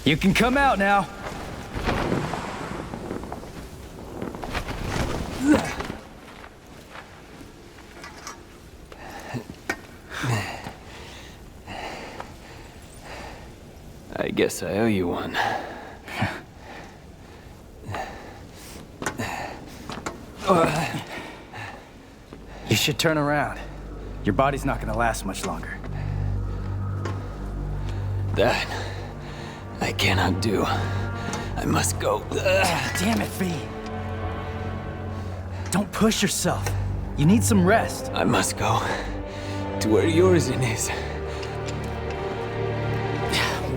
You can come out now. I guess I owe you one. You should turn around. Your body's not gonna last much longer. That I cannot do. I must go. Damn it, V. Don't push yourself. You need some rest. I must go to where Yorzin is.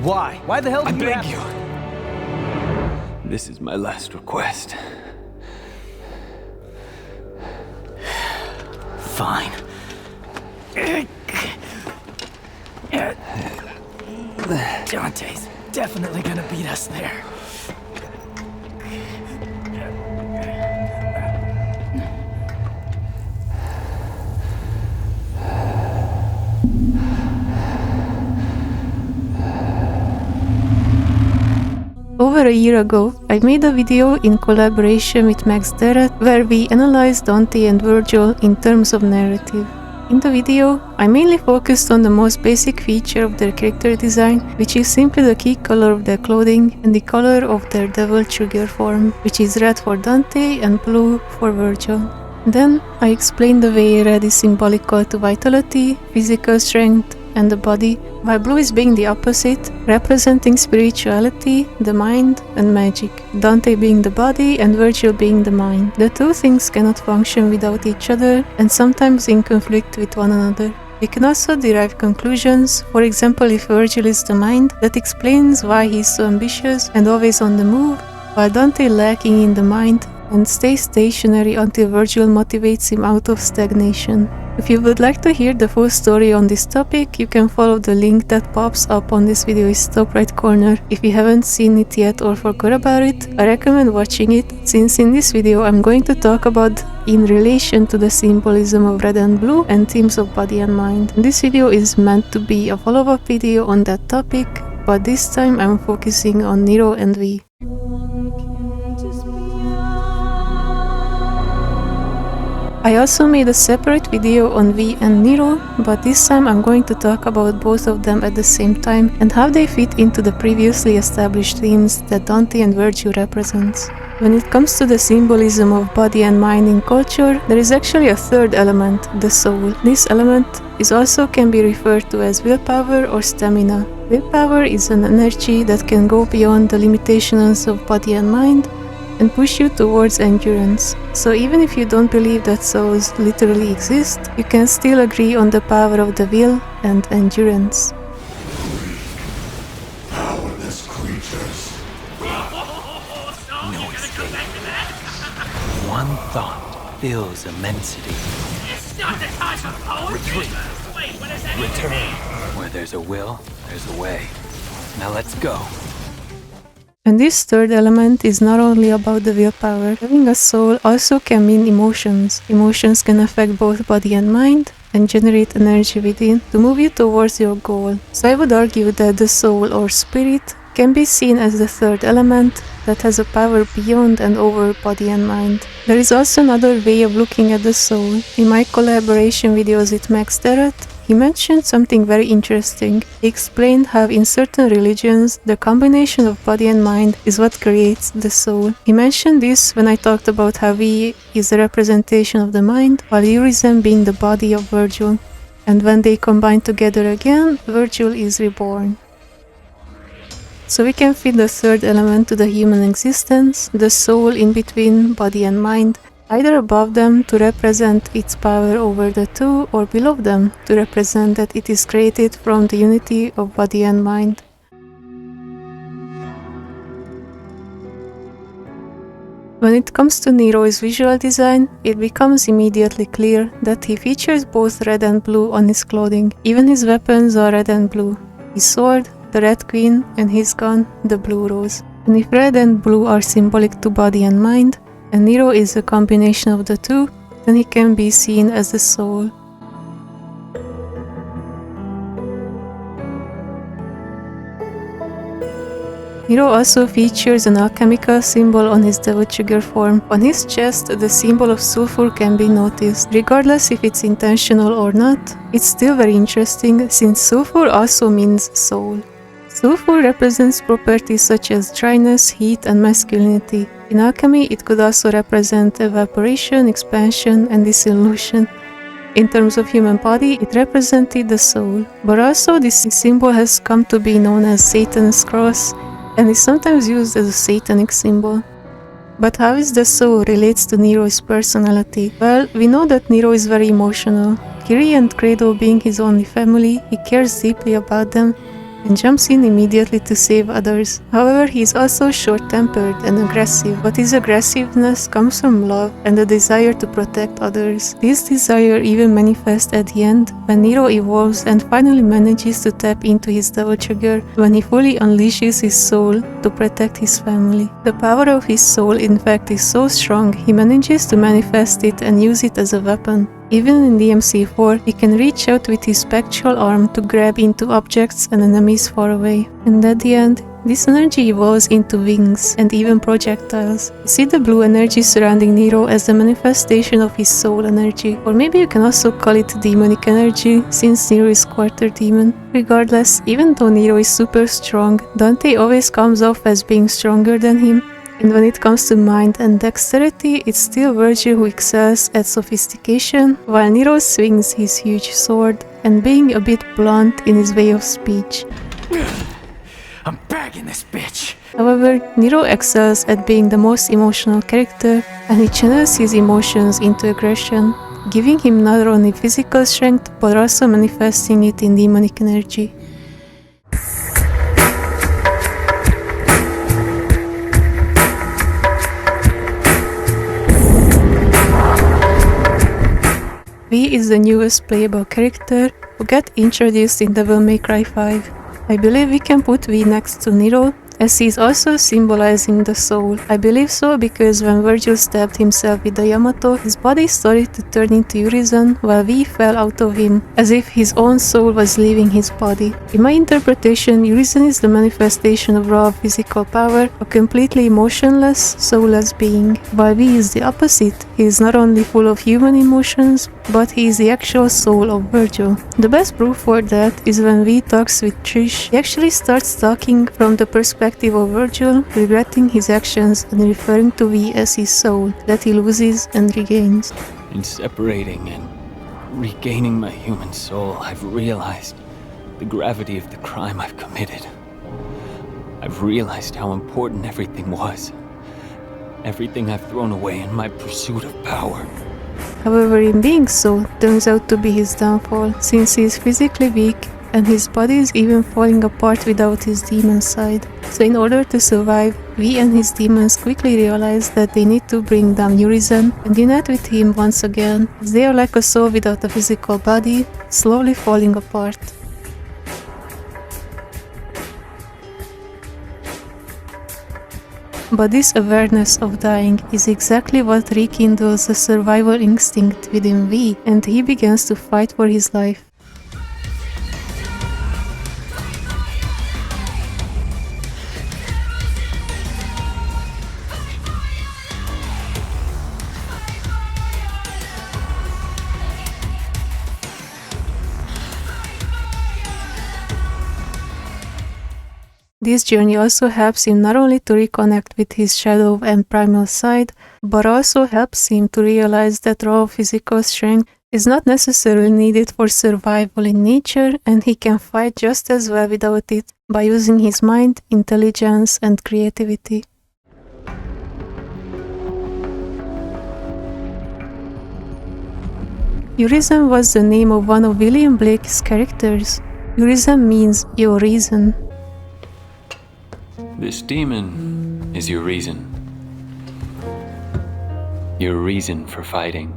Why? Why the hell do I you beg have... you. This is my last request. Fine. Dante's definitely gonna beat us there. Over a year ago, I made a video in collaboration with Max Derrett where we analyzed Dante and Vergil in terms of narrative. In the video, I mainly focused on the most basic feature of their character design, which is simply the key color of their clothing and the color of their devil trigger form, which is red for Dante and blue for Vergil. Then, I explained the way red is symbolical to vitality, physical strength, and the body, while blue is being the opposite, representing spirituality, the mind, and magic. Dante being the body and Vergil being the mind. The two things cannot function without each other and sometimes in conflict with one another. We can also derive conclusions, for example if Vergil is the mind, that explains why he is so ambitious and always on the move, while Dante lacking in the mind and stays stationary until Vergil motivates him out of stagnation. If you would like to hear the full story on this topic, you can follow the link that pops up on this video's top right corner. If you haven't seen it yet or forgot about it, I recommend watching it, since in this video I'm going to talk about in relation to the symbolism of red and blue and themes of body and mind. This video is meant to be a follow-up video on that topic, but this time I'm focusing on Nero and V. I also made a separate video on V and Nero, but this time I'm going to talk about both of them at the same time and how they fit into the previously established themes that Dante and Vergil represents. When it comes to the symbolism of body and mind in culture, there is actually a third element, the soul. This element also can be referred to as willpower or stamina. Willpower is an energy that can go beyond the limitations of body and mind and push you towards endurance. So even if you don't believe that souls literally exist, you can still agree on the power of the will and endurance. Powerless creatures. No escape. One thought fills immensity. It's not the time for poetry! Wait, what is that? Return. Where there's a will, there's a way. Now let's go. And this third element is not only about the willpower. Having a soul also can mean emotions. Emotions can affect both body and mind and generate energy within to move you towards your goal. So I would argue that the soul or spirit can be seen as the third element that has a power beyond and over body and mind. There is also another way of looking at the soul. In my collaboration videos with Max Derrett, he mentioned something very interesting. He explained how in certain religions, the combination of body and mind is what creates the soul. He mentioned this when I talked about how V is the representation of the mind, while Yorzin being the body of Vergil. And when they combine together again, Vergil is reborn. So we can fit the third element to the human existence, the soul in between body and mind, either above them to represent its power over the two, or below them to represent that it is created from the unity of body and mind. When it comes to Nero's visual design, it becomes immediately clear that he features both red and blue on his clothing. Even his weapons are red and blue. His sword, the Red Queen, and his gun, the Blue Rose. And if red and blue are symbolic to body and mind, and Nero is a combination of the two, then he can be seen as the soul. Nero also features an alchemical symbol on his devil trigger form. On his chest, the symbol of sulphur can be noticed. Regardless if it's intentional or not, it's still very interesting since sulphur also means soul. Sulphur represents properties such as dryness, heat, and masculinity. In alchemy, it could also represent evaporation, expansion, and dissolution. In terms of human body, it represented the soul. But also, this symbol has come to be known as Satan's cross, and is sometimes used as a satanic symbol. But how is the soul relates to Nero's personality? Well, we know that Nero is very emotional. Kiri and Credo being his only family, he cares deeply about them, and jumps in immediately to save others. However, he is also short-tempered and aggressive, but his aggressiveness comes from love and the desire to protect others. This desire even manifests at the end, when Nero evolves and finally manages to tap into his devil trigger, when he fully unleashes his soul to protect his family. The power of his soul, in fact, is so strong, he manages to manifest it and use it as a weapon. Even in DMC4, he can reach out with his spectral arm to grab into objects and enemies far away. And at the end, this energy evolves into wings and even projectiles. You see the blue energy surrounding Nero as the manifestation of his soul energy, or maybe you can also call it demonic energy, since Nero is quarter demon. Regardless, even though Nero is super strong, Dante always comes off as being stronger than him. And when it comes to mind and dexterity, it's still Vergil who excels at sophistication, while Nero swings his huge sword and being a bit blunt in his way of speech. I'm bagging this bitch! However, Nero excels at being the most emotional character, and he channels his emotions into aggression, giving him not only physical strength but also manifesting it in demonic energy. V is the newest playable character who got introduced in Devil May Cry 5. I believe we can put V next to Nero, as he is also symbolizing the soul. I believe so because when Vergil stabbed himself with the Yamato, his body started to turn into Urizen while V fell out of him, as if his own soul was leaving his body. In my interpretation, Urizen is the manifestation of raw physical power, a completely emotionless, soulless being, while V is the opposite. He is not only full of human emotions, but he is the actual soul of Vergil. The best proof for that is when V talks with Trish. He actually starts talking from the perspective of Vergil, regretting his actions and referring to V as his soul that he loses and regains. In separating and regaining my human soul, I've realized the gravity of the crime I've committed. I've realized how important everything was. Everything I've thrown away in my pursuit of power. However, in being so, turns out to be his downfall, since he is physically weak and his body is even falling apart without his demon side. So in order to survive, V and his demons quickly realize that they need to bring down Urizen and unite with him once again, as they are like a soul without a physical body, slowly falling apart. But this awareness of dying is exactly what rekindles the survival instinct within V, and he begins to fight for his life. This journey also helps him not only to reconnect with his shadow and primal side, but also helps him to realize that raw physical strength is not necessarily needed for survival in nature, and he can fight just as well without it by using his mind, intelligence, and creativity. Urizen was the name of one of William Blake's characters. Urizen means your reason. This demon is your reason. Your reason for fighting.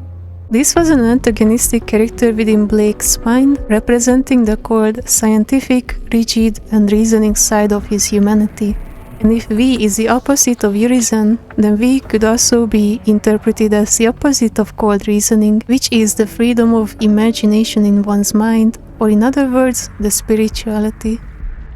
This was an antagonistic character within Blake's mind, representing the cold, scientific, rigid, and reasoning side of his humanity. And if V is the opposite of Urizen, then V could also be interpreted as the opposite of cold reasoning, which is the freedom of imagination in one's mind, or in other words, the spirituality.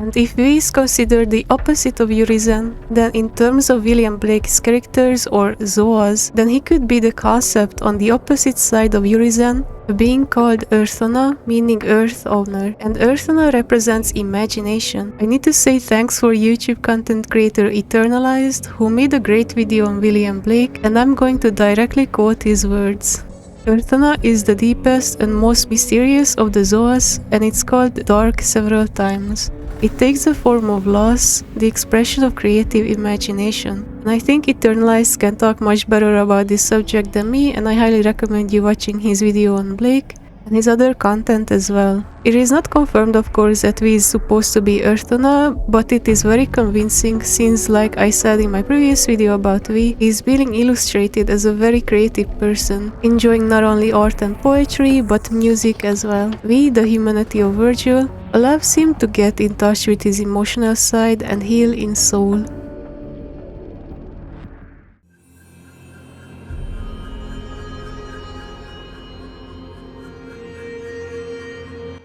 And if V is considered the opposite of Urizen, then in terms of William Blake's characters or Zoas, then he could be the concept on the opposite side of Urizen, a being called Earthona, meaning Earth Owner, and Earthona represents imagination. I need to say thanks for YouTube content creator Eternalised, who made a great video on William Blake, and I'm going to directly quote his words. Earthona is the deepest and most mysterious of the Zoas, and it's called dark several times. It takes the form of loss, the expression of creative imagination. And I think Eternalised can talk much better about this subject than me, and I highly recommend you watching his video on Blake and his other content as well. It is not confirmed, of course, that V is supposed to be Earthona, but it is very convincing since, like I said in my previous video about V, he is being illustrated as a very creative person, enjoying not only art and poetry, but music as well. V, the humanity of Vergil, allows him to get in touch with his emotional side and heal in soul.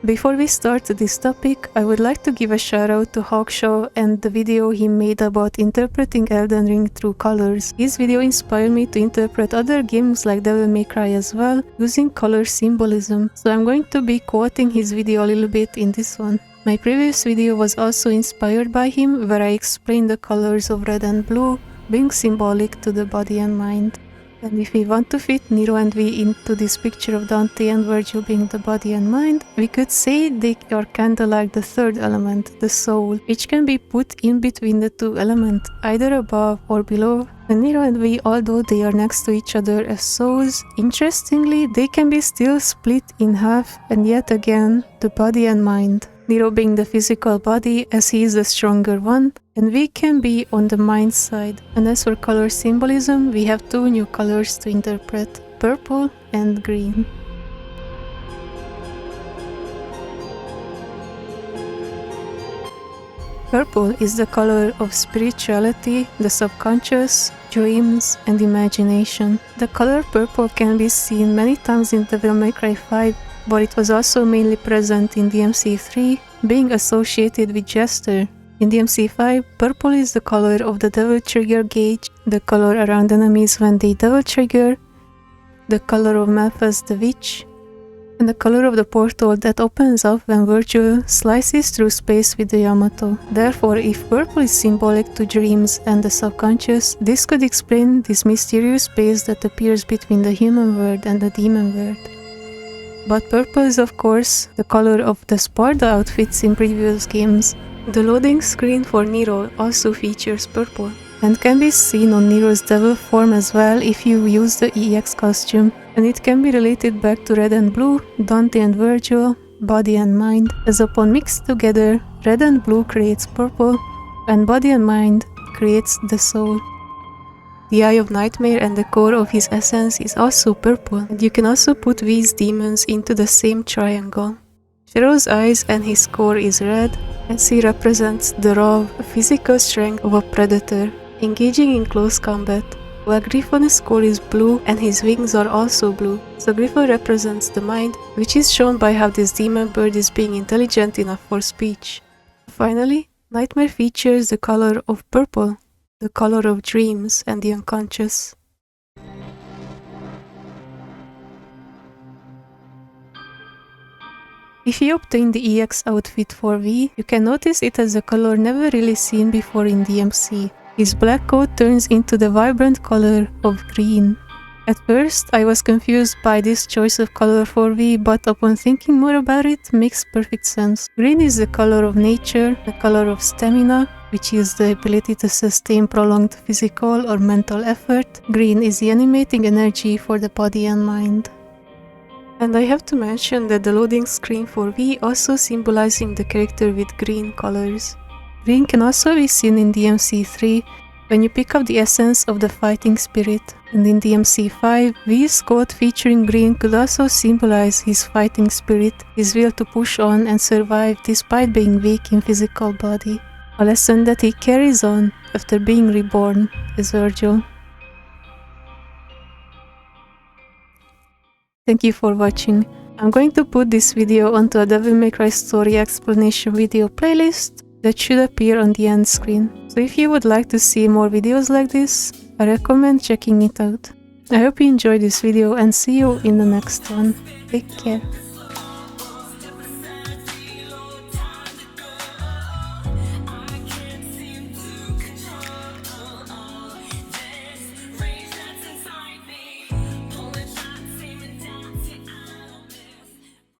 Before we start this topic, I would like to give a shout out to Hawkshaw and the video he made about interpreting Elden Ring through colors. His video inspired me to interpret other games like Devil May Cry as well, using color symbolism, so I'm going to be quoting his video a little bit in this one. My previous video was also inspired by him, where I explained the colors of red and blue being symbolic to the body and mind. And if we want to fit Nero and V into this picture of Dante and Vergil being the body and mind, we could say they are kinda like the third element, the soul, which can be put in between the two elements, either above or below. And Nero and V, although they are next to each other as souls, interestingly, they can be still split in half, and yet again, the body and mind. Nero being the physical body, as he is the stronger one, and V can be on the mind side. And as for color symbolism, we have two new colors to interpret, purple and green. Purple is the color of spirituality, the subconscious, dreams, and imagination. The color purple can be seen many times in Devil May Cry 5, but it was also mainly present in DMC3, being associated with Jester. In DMC5, purple is the color of the Devil Trigger gauge, the color around enemies when they Devil Trigger, the color of Malphas the Witch, and the color of the portal that opens up when Vergil slices through space with the Yamato. Therefore, if purple is symbolic to dreams and the subconscious, this could explain this mysterious space that appears between the human world and the demon world. But purple is of course the color of the Sparda outfits in previous games. The loading screen for Nero also features purple, and can be seen on Nero's devil form as well if you use the EX costume, and it can be related back to red and blue, Dante and Vergil, body and mind, as upon mixed together, red and blue creates purple, and body and mind creates the soul. The Eye of Nightmare and the core of his essence is also purple, and you can also put V's demons into the same triangle. Shadow's eyes and his core is red, as he represents the raw physical strength of a predator, engaging in close combat, while Griffon's core is blue and his wings are also blue, so Griffon represents the mind, which is shown by how this demon bird is being intelligent enough for speech. Finally, Nightmare features the color of purple, the color of dreams and the unconscious. If you obtain the EX outfit for V, you can notice it has a color never really seen before in DMC. His black coat turns into the vibrant color of green. At first, I was confused by this choice of color for V, but upon thinking more about it, makes perfect sense. Green is the color of nature, the color of stamina, which is the ability to sustain prolonged physical or mental effort. Green is the animating energy for the body and mind. And I have to mention that the loading screen for V also symbolizing the character with green colors. Green can also be seen in DMC3 when you pick up the essence of the fighting spirit, and in DMC5, V's coat featuring green could also symbolize his fighting spirit, his will to push on and survive despite being weak in physical body, a lesson that he carries on after being reborn as Vergil. Thank you for watching. I'm going to put this video onto a Devil May Cry story explanation video playlist, that should appear on the end screen. So if you would like to see more videos like this, I recommend checking it out. I hope you enjoyed this video and see you in the next one. Take care.